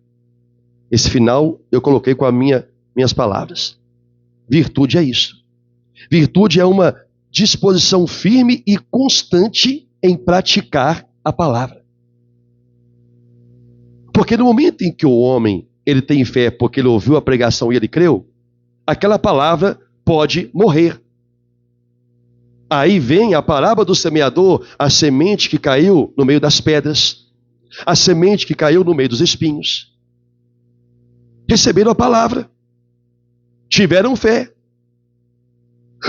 Esse final eu coloquei com as minhas palavras. Virtude é isso. Virtude é uma disposição firme e constante em praticar a palavra. Porque no momento em que o homem ele tem fé porque ele ouviu a pregação e ele creu, aquela palavra pode morrer. Aí vem a parábola do semeador, a semente que caiu no meio das pedras, a semente que caiu no meio dos espinhos. Receberam a palavra, tiveram fé,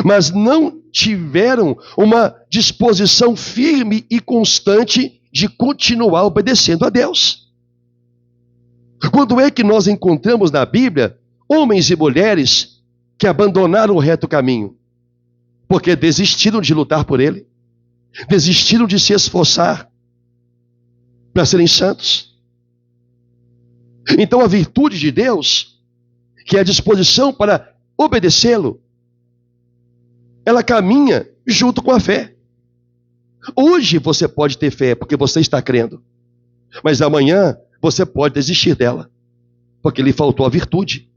mas não tiveram uma disposição firme e constante de continuar obedecendo a Deus. Quando é que nós encontramos na Bíblia homens e mulheres que abandonaram o reto caminho? Porque desistiram de lutar por ele, desistiram de se esforçar para serem santos. Então a virtude de Deus, que é a disposição para obedecê-lo, ela caminha junto com a fé. Hoje você pode ter fé porque você está crendo, mas amanhã você pode desistir dela, porque lhe faltou a virtude,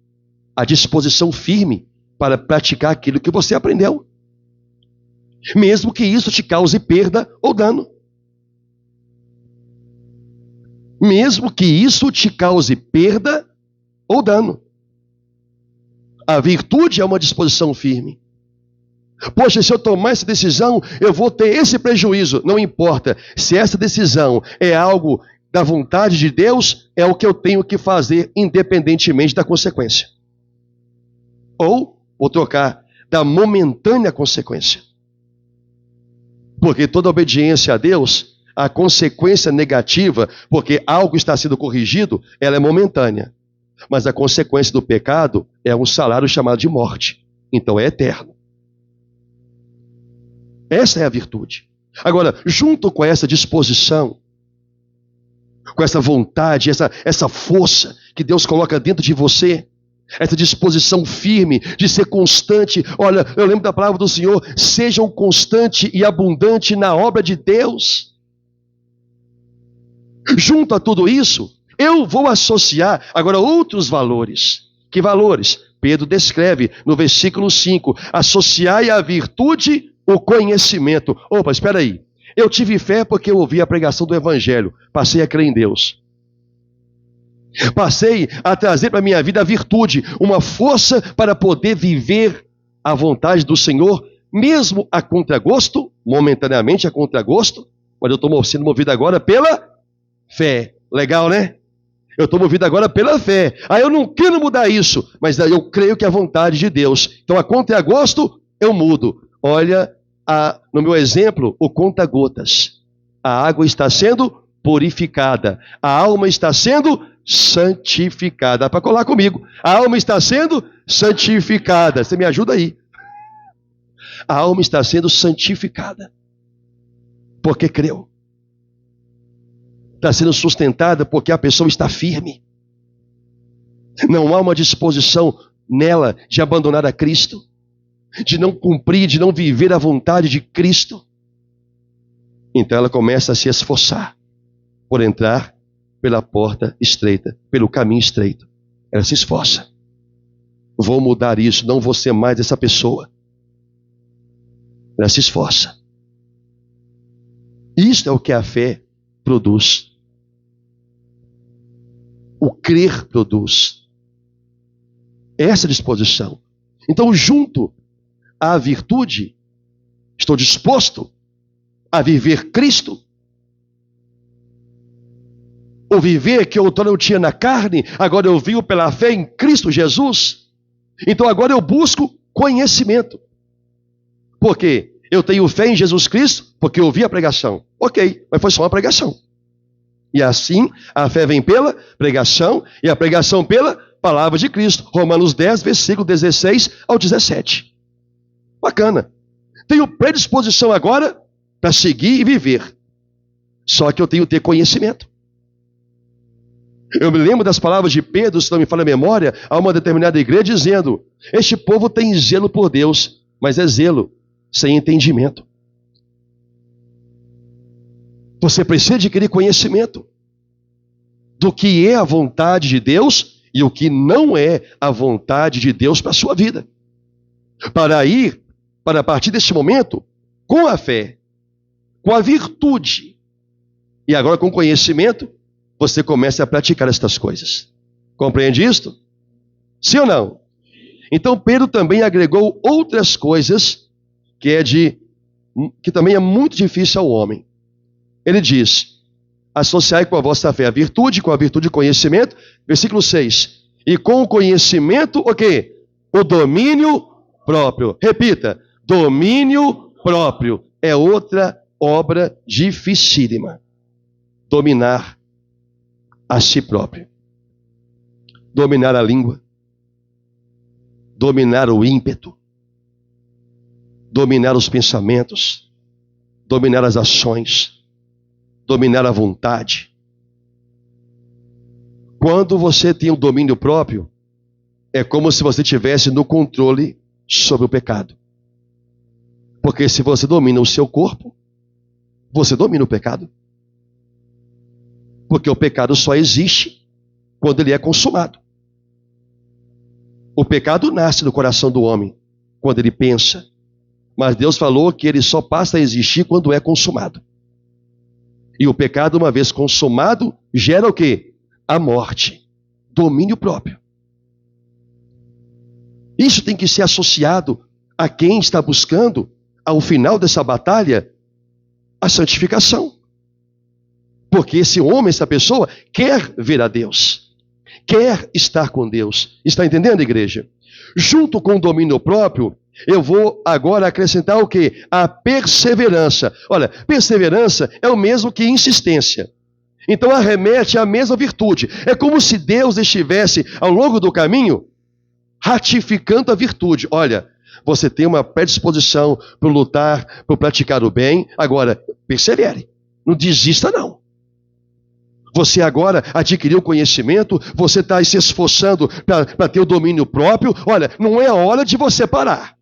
a disposição firme para praticar aquilo que você aprendeu, mesmo que isso te cause perda ou dano. Mesmo que isso te cause perda ou dano. A virtude é uma disposição firme. Poxa, se eu tomar essa decisão, eu vou ter esse prejuízo. Não importa. Se essa decisão é algo da vontade de Deus, é o que eu tenho que fazer, independentemente da consequência. Ou, vou trocar, da momentânea consequência. Porque toda obediência a Deus, a consequência negativa, porque algo está sendo corrigido, ela é momentânea. Mas a consequência do pecado é um salário chamado de morte. Então é eterno. Essa é a virtude. Agora, junto com essa disposição, com essa vontade, essa força que Deus coloca dentro de você, essa disposição firme de ser constante. Olha, eu lembro da palavra do Senhor: sejam constante e abundante na obra de Deus. Junto a tudo isso, eu vou associar agora outros valores. Que valores? Pedro descreve no versículo 5: associai à virtude o conhecimento. Opa, espera aí. Eu tive fé porque eu ouvi a pregação do Evangelho. Passei a crer em Deus. Passei a trazer para a minha vida a virtude, uma força para poder viver a vontade do Senhor, mesmo a contragosto, momentaneamente a contragosto, mas eu estou sendo movido agora pela fé. Legal, né? Eu estou movido agora pela fé. Eu não quero mudar isso, mas eu creio que é a vontade de Deus. Então a conta é agosto, eu mudo. Olha, no meu exemplo, o conta-gotas. A água está sendo purificada. A alma está sendo santificada. Dá para colar comigo. A alma está sendo santificada. Você me ajuda aí. A alma está sendo santificada. Porque creu. Está sendo sustentada porque a pessoa está firme. Não há uma disposição nela de abandonar a Cristo, de não cumprir, de não viver a vontade de Cristo. Então ela começa a se esforçar por entrar pela porta estreita, pelo caminho estreito. Ela se esforça. Vou mudar isso, não vou ser mais essa pessoa. Ela se esforça. Isto é o que a fé produz. O crer produz. Essa disposição. Então, junto à virtude, estou disposto a viver Cristo. O viver que outrora eu tinha na carne, agora eu vivo pela fé em Cristo Jesus. Então agora eu busco conhecimento. Por quê? Eu tenho fé em Jesus Cristo porque eu ouvi a pregação. Ok, mas foi só uma pregação. E assim, a fé vem pela pregação, e a pregação pela palavra de Cristo. Romanos 10, versículo 16 ao 17. Bacana. Tenho predisposição agora para seguir e viver. Só que eu tenho que ter conhecimento. Eu me lembro das palavras de Pedro, se não me falha a memória, a uma determinada igreja, dizendo: este povo tem zelo por Deus, mas é zelo sem entendimento. Você precisa adquirir conhecimento do que é a vontade de Deus e o que não é a vontade de Deus para a sua vida. Para a partir deste momento, com a fé, com a virtude e agora com conhecimento, você começa a praticar estas coisas. Compreende isto? Sim ou não? Então Pedro também agregou outras coisas que também é muito difícil ao homem. Ele diz: associai com a vossa fé a virtude, com a virtude o conhecimento. Versículo 6. E com o conhecimento, o quê? O domínio próprio. Repita: domínio próprio. É outra obra dificílima. Dominar a si próprio. Dominar a língua. Dominar o ímpeto. Dominar os pensamentos. Dominar as ações. Dominar a vontade. Quando você tem o domínio próprio, é como se você tivesse no controle sobre o pecado. Porque se você domina o seu corpo, você domina o pecado. Porque o pecado só existe quando ele é consumado. O pecado nasce no coração do homem, quando ele pensa. Mas Deus falou que ele só passa a existir quando é consumado. E o pecado, uma vez consumado, gera o quê? A morte. Domínio próprio. Isso tem que ser associado a quem está buscando, ao final dessa batalha, a santificação. Porque esse homem, essa pessoa, quer ver a Deus. Quer estar com Deus. Está entendendo, igreja? Junto com o domínio próprio, eu vou agora acrescentar o quê? A perseverança. Olha, perseverança é o mesmo que insistência. Então arremete à mesma virtude. É como se Deus estivesse, ao longo do caminho, ratificando a virtude. Olha, você tem uma predisposição para lutar, para praticar o bem. Agora, persevere. Não desista, não. Você agora adquiriu conhecimento, você está se esforçando para ter o domínio próprio. Olha, não é a hora de você parar.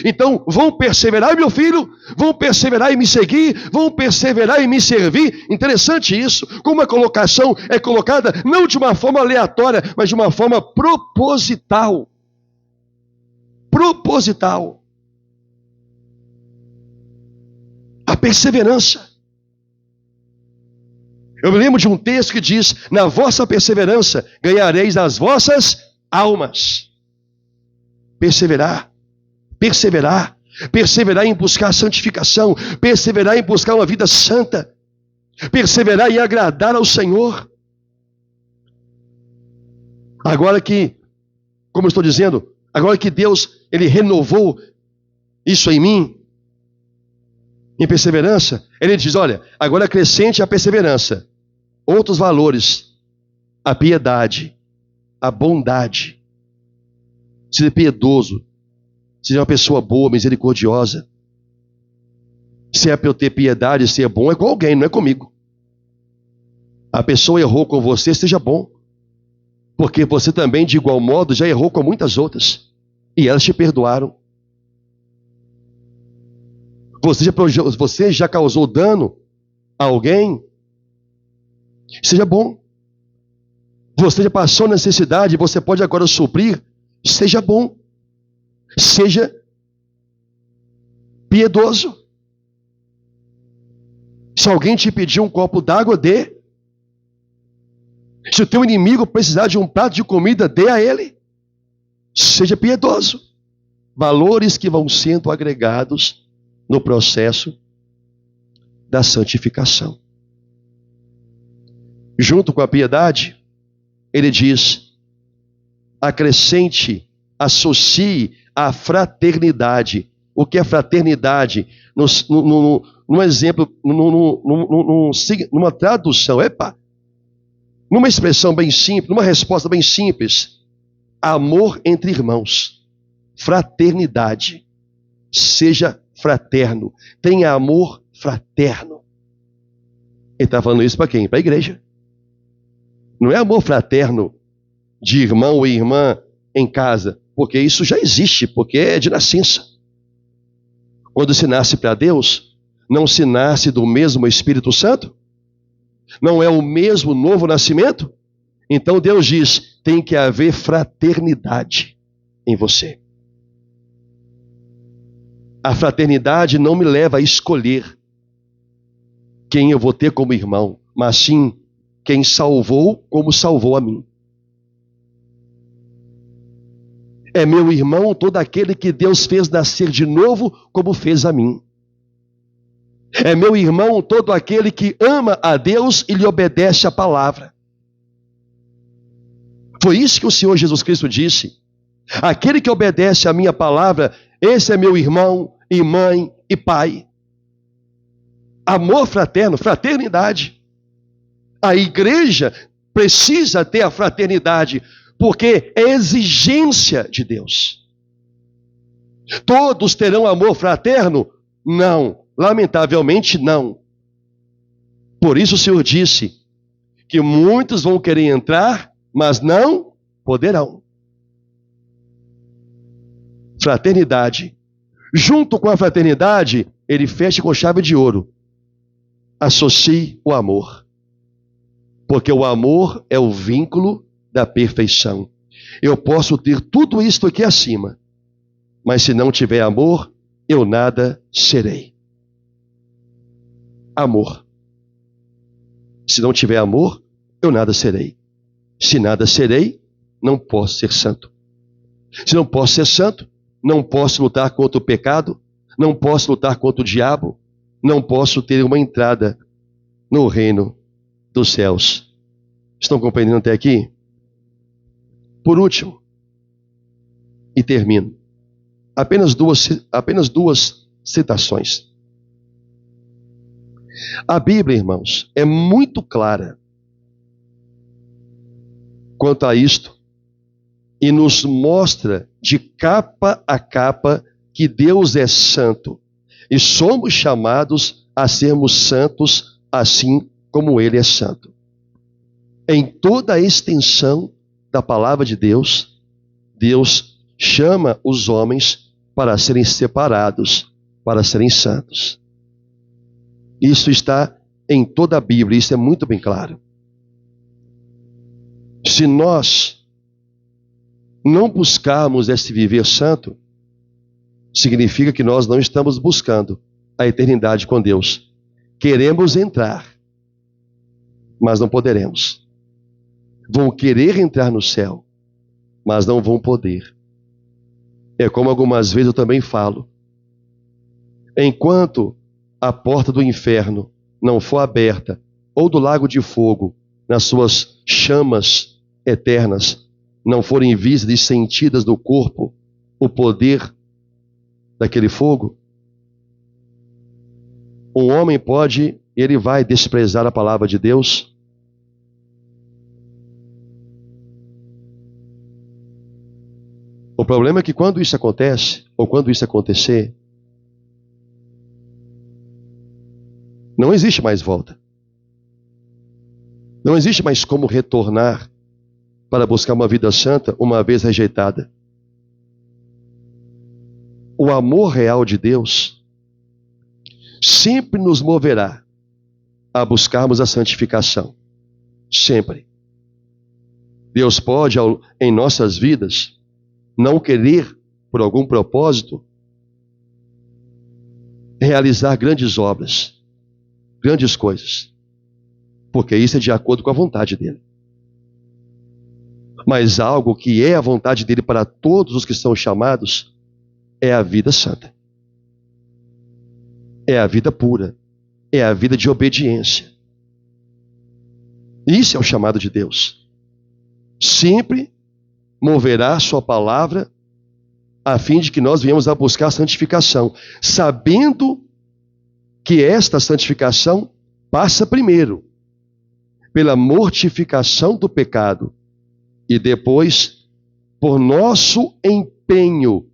Então, vão perseverar, meu filho, vão perseverar em me seguir, vão perseverar em me servir. Interessante isso, como a colocação é colocada não de uma forma aleatória, mas de uma forma proposital. Proposital. A perseverança. Eu me lembro de um texto que diz: na vossa perseverança ganhareis as vossas almas. Perseverar. Perseverar. Perseverar em buscar a santificação. Perseverar em buscar uma vida santa. Perseverar em agradar ao Senhor. Agora que, como eu estou dizendo, agora que Deus, Ele renovou isso em mim, em perseverança, Ele diz, olha, agora acrescente a perseverança outros valores, a piedade, a bondade. Seja piedoso, seja uma pessoa boa, misericordiosa. Se é para eu ter piedade, ser bom, é com alguém, não é comigo. A pessoa errou com você, seja bom. Porque você também, de igual modo, já errou com muitas outras. E elas te perdoaram. Você já causou dano a alguém? Seja bom. Você já passou necessidade, você pode agora suprir? Seja bom. Seja piedoso. Se alguém te pedir um copo d'água, dê. Se o teu inimigo precisar de um prato de comida, dê a ele. Seja piedoso. Valores que vão sendo agregados no processo da santificação. Junto com a piedade, ele diz, acrescente, associe a fraternidade. O que é fraternidade? Num exemplo, numa tradução, numa expressão bem simples, numa resposta bem simples, amor entre irmãos, fraternidade, seja fraterno, tenha amor fraterno. Ele está falando isso para quem? Para a igreja. Não é amor fraterno de irmão ou irmã em casa, porque isso já existe, porque é de nascença. Quando se nasce para Deus, não se nasce do mesmo Espírito Santo? Não é o mesmo novo nascimento? Então Deus diz, tem que haver fraternidade em você. A fraternidade não me leva a escolher quem eu vou ter como irmão, mas sim quem salvou como salvou a mim. É meu irmão todo aquele que Deus fez nascer de novo como fez a mim. É meu irmão todo aquele que ama a Deus e lhe obedece a palavra. Foi isso que o Senhor Jesus Cristo disse. Aquele que obedece a minha palavra, esse é meu irmão e mãe e pai. Amor fraterno, fraternidade. A igreja precisa ter a fraternidade, porque é exigência de Deus. Todos terão amor fraterno? Não, lamentavelmente não. Por isso o Senhor disse que muitos vão querer entrar, mas não poderão. Fraternidade. Junto com a fraternidade, ele fecha com chave de ouro. Associe o amor. Porque o amor é o vínculo da perfeição. Eu posso ter tudo isto aqui acima, mas se não tiver amor, eu nada serei. Amor. Se não tiver amor, eu nada serei. Se nada serei, não posso ser santo. Se não posso ser santo, não posso lutar contra o pecado, não posso lutar contra o diabo, não posso ter uma entrada no reino dos céus. Estão compreendendo até aqui? Por último, e termino, apenas duas citações. A Bíblia, irmãos, é muito clara quanto a isto e nos mostra de capa a capa que Deus é santo e somos chamados a sermos santos assim como Ele é santo. Em toda a extensão da palavra de Deus, Deus chama os homens para serem separados, para serem santos. Isso está em toda a Bíblia, isso é muito bem claro. Se nós não buscarmos esse viver santo, significa que nós não estamos buscando a eternidade com Deus. Queremos entrar, mas não poderemos. Vão querer entrar no céu, mas não vão poder. É como algumas vezes eu também falo. Enquanto a porta do inferno não for aberta, ou do lago de fogo, nas suas chamas eternas, não forem vistas e sentidas no corpo o poder daquele fogo, um homem pode, ele vai desprezar a palavra de Deus. O problema é que quando isso acontece, ou quando isso acontecer, não existe mais volta. Não existe mais como retornar para buscar uma vida santa uma vez rejeitada. O amor real de Deus sempre nos moverá a buscarmos a santificação. Sempre. Deus pode, em nossas vidas, não querer, por algum propósito, realizar grandes obras, grandes coisas, porque isso é de acordo com a vontade dele. Mas algo que é a vontade dele para todos os que são chamados é a vida santa, é a vida pura, é a vida de obediência. Isso é o chamado de Deus. Sempre moverá a sua palavra a fim de que nós venhamos a buscar a santificação, sabendo que esta santificação passa primeiro pela mortificação do pecado e depois por nosso empenho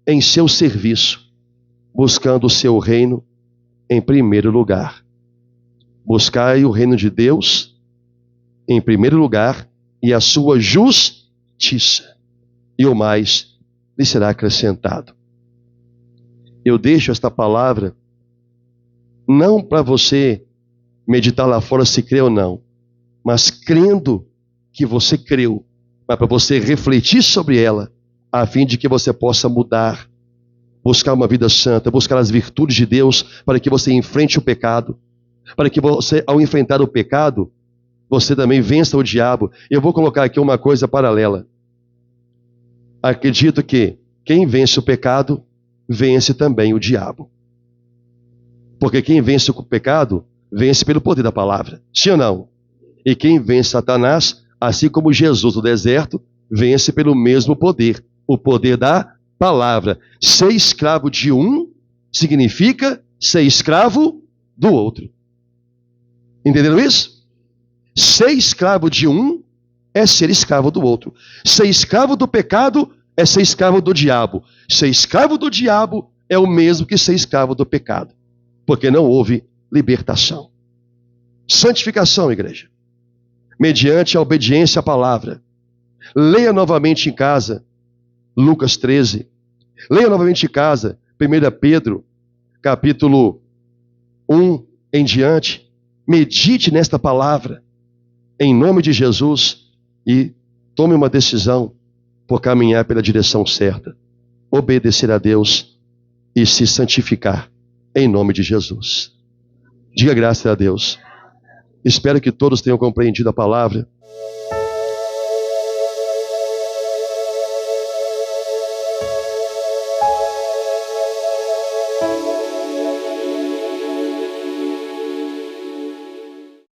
em seu serviço, buscando o seu reino em primeiro lugar. Buscai o reino de Deus em primeiro lugar e a sua justiça, e o mais lhe será acrescentado. Eu deixo esta palavra não para você meditar lá fora se crê ou não, mas crendo que você creu, mas para você refletir sobre ela, a fim de que você possa mudar, buscar uma vida santa, buscar as virtudes de Deus, para que você enfrente o pecado, para que você, ao enfrentar o pecado, você também vença o diabo. Eu vou colocar aqui uma coisa paralela. Acredito que quem vence o pecado, vence também o diabo. Porque quem vence o pecado, vence pelo poder da palavra. Sim ou não? E quem vence Satanás, assim como Jesus no deserto, vence pelo mesmo poder. O poder da palavra. Ser escravo de um significa ser escravo do outro. Entenderam isso? Ser escravo de um é ser escravo do outro. Ser escravo do pecado é ser escravo do diabo. Ser escravo do diabo é o mesmo que ser escravo do pecado, porque não houve libertação. Santificação, igreja, mediante a obediência à palavra. Leia novamente em casa Lucas 13. Leia novamente em casa 1 Pedro, capítulo 1 em diante. Medite nesta palavra, em nome de Jesus, e tome uma decisão por caminhar pela direção certa, obedecer a Deus e se santificar, em nome de Jesus. Diga graças a Deus. Espero que todos tenham compreendido a palavra.